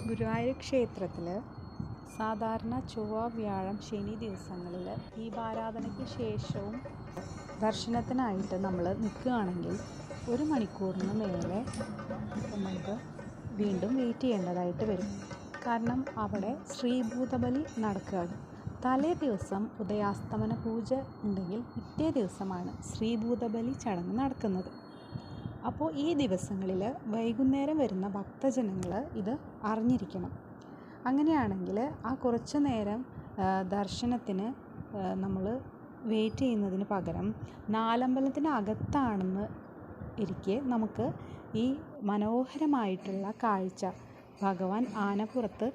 ഗുരുവായൂർ ക്ഷേത്രത്തിൽ സാധാരണ ചൊവ്വ, വ്യാഴം, ശനി ദിവസങ്ങളിൽ ദീപാരാധനയ്ക്ക് ശേഷവും ദർശനത്തിനായിട്ട് നമ്മൾ നിൽക്കുകയാണെങ്കിൽ 1 മണിക്കൂറിന് മേലെ നമുക്ക് വീണ്ടും വെയിറ്റ് ചെയ്യേണ്ടതായിട്ട് വരും. കാരണം അവിടെ ശ്രീഭൂതബലി നടക്കുകയാണ്. തലേ ദിവസം ഉദയാസ്തമന പൂജ ഉണ്ടെങ്കിൽ പിറ്റേ ദിവസമാണ് ശ്രീഭൂതബലി ചടങ്ങ് നടക്കുന്നത്. അപ്പോൾ ഈ ദിവസങ്ങളിൽ വൈകുന്നേരം വരുന്ന ഭക്തജനങ്ങൾ ഇത് അറിഞ്ഞിരിക്കണം. അങ്ങനെയാണെങ്കിൽ ആ കുറച്ച് നേരം ദർശനത്തിന് നമ്മൾ വെയിറ്റ് ചെയ്യുന്നതിന് പകരം നാലമ്പലത്തിനകത്താണെന്ന് ഇരിക്കെ നമുക്ക് ഈ മനോഹരമായിട്ടുള്ള കാഴ്ച ഭഗവാൻ ആനപ്പുറത്ത്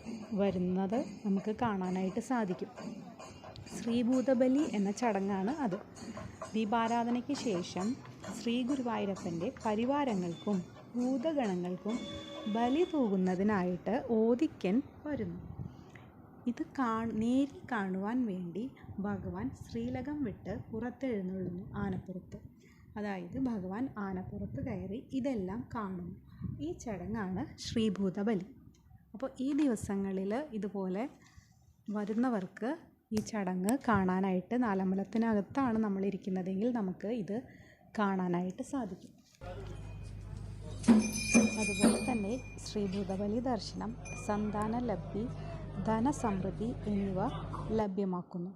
വരുന്നത് നമുക്ക് കാണാനായിട്ട് സാധിക്കും. ശ്രീഭൂതബലി എന്ന ചടങ്ങാണ് അത്. ദീപാരാധനയ്ക്ക് ശേഷം ശ്രീ ഗുരുവായൂരപ്പൻ്റെ പരിവാരങ്ങൾക്കും ഭൂതഗണങ്ങൾക്കും ബലി തൂകുന്നതിനായിട്ട് ഓദിക്കൻ വരുന്നു. ഇത് നേരിൽ കാണുവാൻ വേണ്ടി ഭഗവാൻ ശ്രീലകം വിട്ട് പുറത്തെഴുന്നള്ളുന്നു ആനപ്പുറത്ത്. അതായത് ഭഗവാൻ ആനപ്പുറത്ത് കയറി ഇതെല്ലാം കാണുന്നു. ഈ ചടങ്ങാണ് ശ്രീഭൂതബലി. അപ്പോൾ ഈ ദിവസങ്ങളിൽ ഇതുപോലെ വരുന്നവർക്ക് ഈ ചടങ്ങ് കാണാനായിട്ട് നാലമ്പലത്തിനകത്താണ് നമ്മളിരിക്കുന്നതെങ്കിൽ നമുക്ക് ഇത് കാണാനായിട്ട് സാധിക്കും. അതുപോലെ തന്നെ ശ്രീഭൂതബലി ദർശനം സന്താന ലബ്ധി, ധനസമൃദ്ധി എന്നിവ ലഭ്യമാക്കുന്നു.